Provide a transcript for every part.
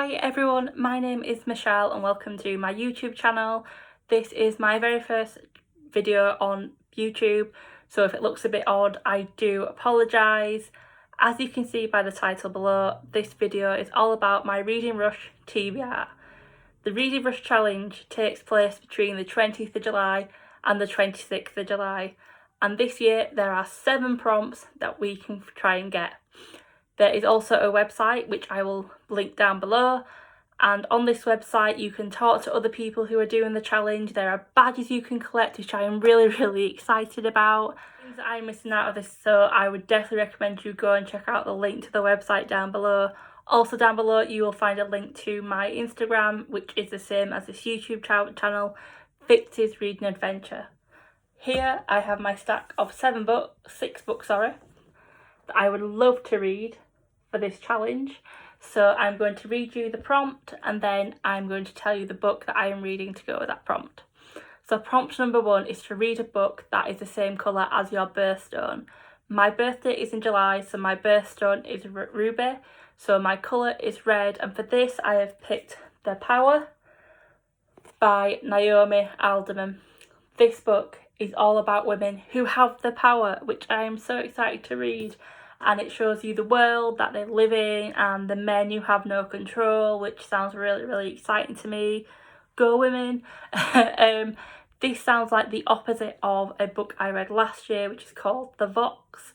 Hi everyone, my name is Michelle and welcome to my YouTube channel. This is my very first video on YouTube, so if it looks a bit odd, I do apologise. As you can see by the title below, this video is all about my Reading Rush TBR. The Reading Rush Challenge takes place between the 20th of July and the 26th of July, and this year there are 7 prompts that we can try and get. There is also a website which I will link down below, and on this website you can talk to other people who are doing the challenge. There are badges you can collect, which I am really excited about. Things that I'm missing out of this, so I would definitely recommend you go and check out the link to the website down below. Also down below you will find a link to my Instagram, which is the same as this YouTube channel, Fitz's Reading Adventure. Here I have my stack of 6 books, that I would love to read for this challenge. So I'm going to read you the prompt and then I'm going to tell you the book that I am reading to go with that prompt. So prompt number 1 is to read a book that is the same colour as your birthstone. My birthday is in July, so my birthstone is ruby, so my colour is red, and for this I have picked The Power by Naomi Alderman. This book is all about women who have the power, which I am so excited to read. And it shows you the world that they live in and the men who have no control, which sounds really exciting to me. Go women! This sounds like the opposite of a book I read last year, which is called The Vox,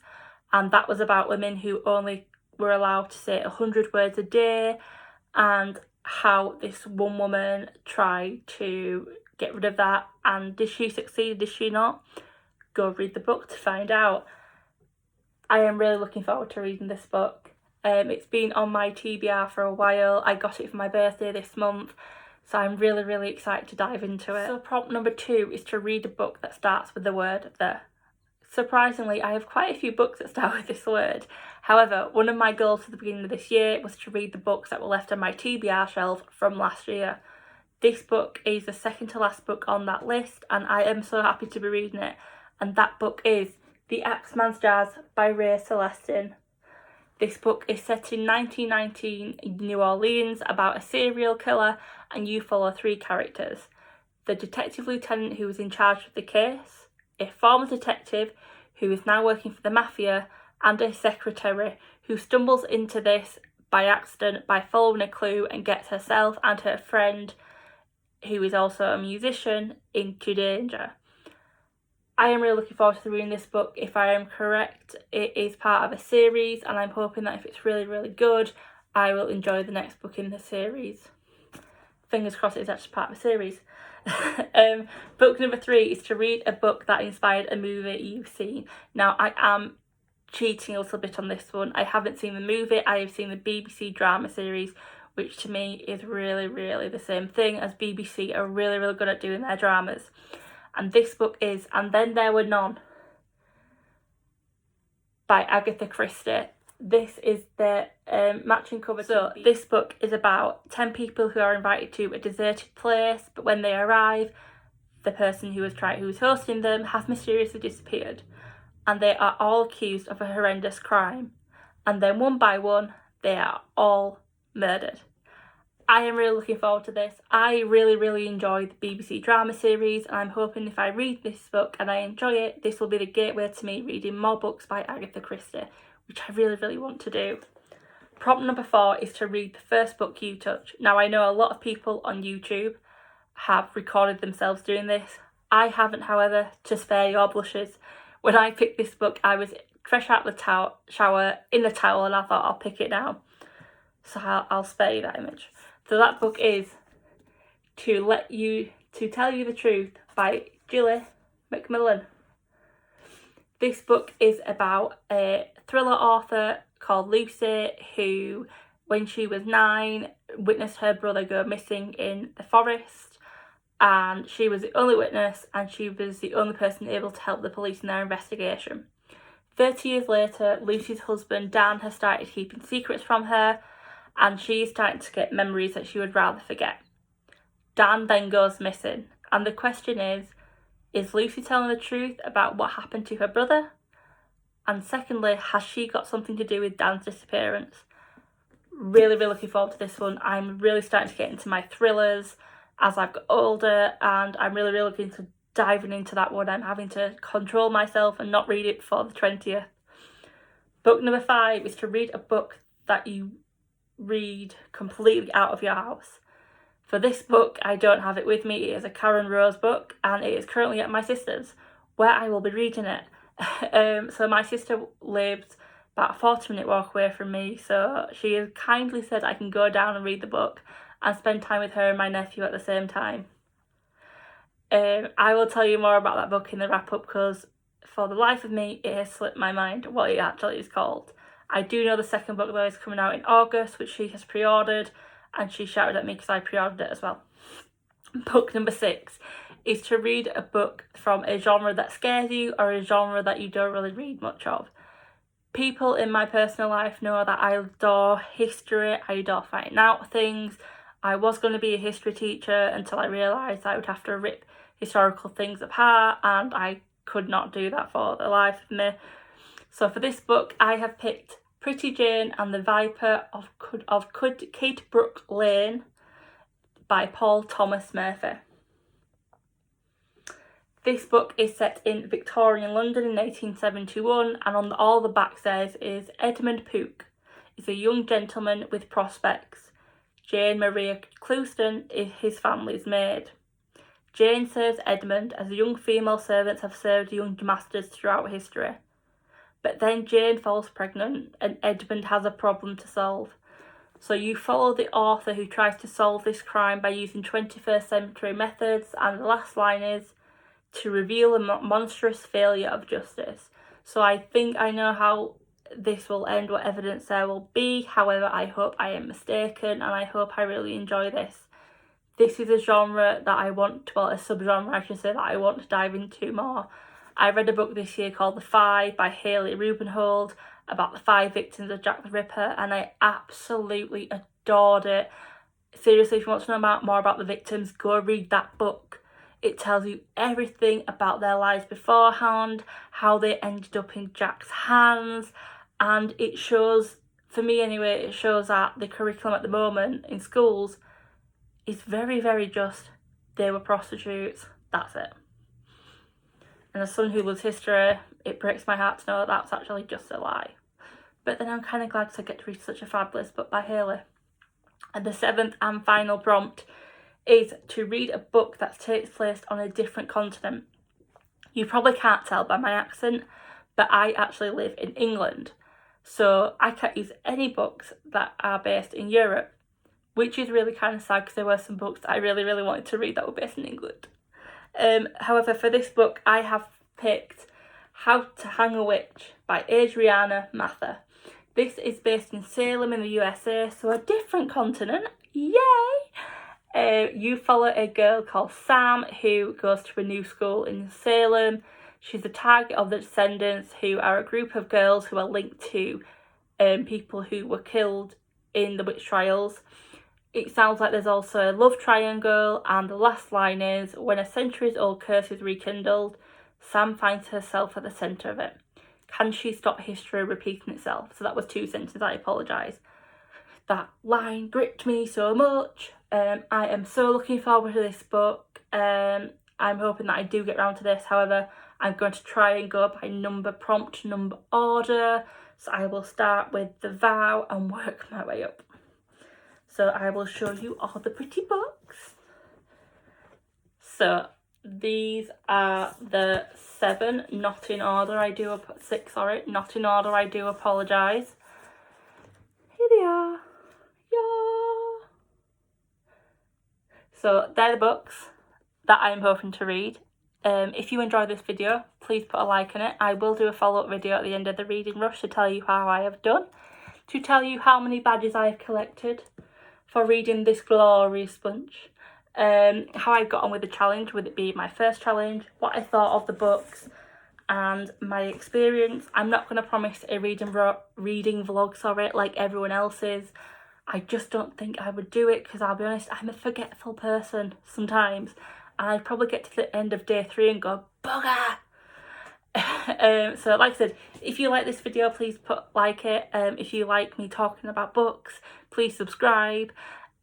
and that was about women who only were allowed to say 100 words a day, and how this one woman tried to get rid of that. And did she succeed? Did she not? Go read the book to find out. I am really looking forward to reading this book. It's been on my TBR for a while. I got it for my birthday this month, so I'm really excited to dive into it. So prompt number 2 is to read a book that starts with the word the. Surprisingly, I have quite a few books that start with this word. However, one of my goals for the beginning of this year was to read the books that were left on my TBR shelf from last year. This book is the second to last book on that list, and I am so happy to be reading it. And that book is The Axeman's Jazz by Ray Celestin. This book is set in 1919 in New Orleans about a serial killer, and you follow 3 characters. The detective lieutenant who was in charge of the case, a former detective who is now working for the mafia, and a secretary who stumbles into this by accident by following a clue and gets herself and her friend, who is also a musician, into danger. I am really looking forward to reading this book. If I am correct, it is part of a series, and I'm hoping that if it's really good, I will enjoy the next book in the series. Fingers crossed it's actually part of a series. Book number 3 is to read a book that inspired a movie you've seen. Now, I am cheating a little bit on this one. I haven't seen the movie. I have seen the BBC drama series, which to me is really the same thing, as BBC are really good at doing their dramas. And this book is And Then There Were None by Agatha Christie. This is the matching cover. So this book is about 10 people who are invited to a deserted place, but when they arrive, the person who was hosting them has mysteriously disappeared, and they are all accused of a horrendous crime. And then one by one, they are all murdered. I am really looking forward to this. I really enjoy the BBC drama series, and I'm hoping if I read this book and I enjoy it, this will be the gateway to me reading more books by Agatha Christie, which I really want to do. Prompt number 4 is to read the first book you touch. Now, I know a lot of people on YouTube have recorded themselves doing this. I haven't, however, to spare your blushes. When I picked this book, I was fresh out of the shower in the towel, and I thought I'll pick it now. So I'll spare you that image. So that book is To Tell You the Truth by Julie Macmillan. This book is about a thriller author called Lucy who, when she was 9, witnessed her brother go missing in the forest, and she was the only witness, and she was the only person able to help the police in their investigation. 30 years later, Lucy's husband Dan has started keeping secrets from her, and she's starting to get memories that she would rather forget. Dan then goes missing, and the question is Lucy telling the truth about what happened to her brother? And secondly, has she got something to do with Dan's disappearance? Really looking forward to this one. I'm really starting to get into my thrillers as I've got older, and I'm really looking to diving into that one. I'm having to control myself and not read it before the 20th. Book number 5 is to read a book that you read completely out of your house. For this book, I don't have it with me. It is a Karen Rose book, and it is currently at my sister's, where I will be reading it. So my sister lives about a 40-minute walk away from me, so she has kindly said I can go down and read the book and spend time with her and my nephew at the same time. I will tell you more about that book in the wrap-up, because for the life of me it has slipped my mind what it actually is called. I do know the second book though is coming out in August, which she has pre-ordered, and she shouted at me because I pre-ordered it as well. Book number 6 is to read a book from a genre that scares you or a genre that you don't really read much of. People in my personal life know that I adore history, I adore finding out things. I was going to be a history teacher until I realised I would have to rip historical things apart, and I could not do that for the life of me. So for this book, I have picked Pretty Jane and the Viper of Cadebrook Lane by Paul Thomas Murphy. This book is set in Victorian London in 1871, and on all the back says is Edmund Pooke is a young gentleman with prospects. Jane Maria Clouston is his family's maid. Jane serves Edmund as young female servants have served young masters throughout history. But then Jane falls pregnant and Edmund has a problem to solve. So you follow the author who tries to solve this crime by using 21st century methods, and the last line is, to reveal a monstrous failure of justice. So I think I know how this will end, what evidence there will be. However, I hope I am mistaken, and I hope I really enjoy this. This is a genre that I want, well, a subgenre I should say, that I want to dive into more. I read a book this year called The Five by Hayley Rubenhold about the 5 victims of Jack the Ripper, and I absolutely adored it. Seriously, if you want to know more about the victims, go read that book. It tells you everything about their lives beforehand, how they ended up in Jack's hands, and it shows, for me anyway, it shows that the curriculum at the moment in schools is very just. They were prostitutes, that's it. And as someone who loves history, it breaks my heart to know that's actually just a lie. But then I'm kind of glad to get to read such a fabulous book by Hayley. And the 7th and final prompt is to read a book that takes place on a different continent. You probably can't tell by my accent, but I actually live in England. So I can't use any books that are based in Europe, which is really kind of sad because there were some books that I really wanted to read that were based in England. However, for this book, I have picked How to Hang a Witch by Adriana Mather. This is based in Salem in the USA, so a different continent. Yay! You follow a girl called Sam who goes to a new school in Salem. She's the target of the Descendants, who are a group of girls who are linked to people who were killed in the witch trials. It sounds like there's also a love triangle, and the last line is, when a centuries-old curse is rekindled, Sam finds herself at the centre of it. Can she stop history repeating itself? So that was 2 sentences, I apologise. That line gripped me so much. I am so looking forward to this book. I'm hoping that I do get round to this. However, I'm going to try and go by prompt number order. So I will start with The Vow and work my way up. So I will show you all the pretty books. So these are the 7, not in order. 6, sorry, not in order. I do apologise. Here they are. Yeah. So they're the books that I'm hoping to read. If you enjoyed this video, please put a like on it. I will do a follow-up video at the end of the reading rush to tell you how I have done, to tell you how many badges I have collected for reading this glorious bunch, how I got on with the challenge, with it being my first challenge, what I thought of the books, and my experience. I'm not going to promise a reading vlog, like everyone else's. I just don't think I would do it, because I'll be honest, I'm a forgetful person sometimes, and I'd probably get to the end of day 3 and go, bugger! So like I said, if you like this video, please like it. If you like me talking about books, please subscribe.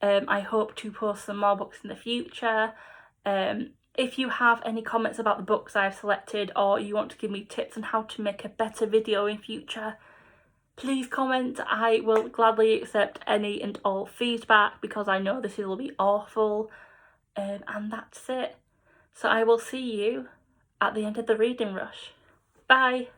I hope to post some more books in the future. If you have any comments about the books I've selected, or you want to give me tips on how to make a better video in future, please comment. I will gladly accept any and all feedback, because I know this will be awful. And that's it. So I will see you at the end of the reading rush. Bye!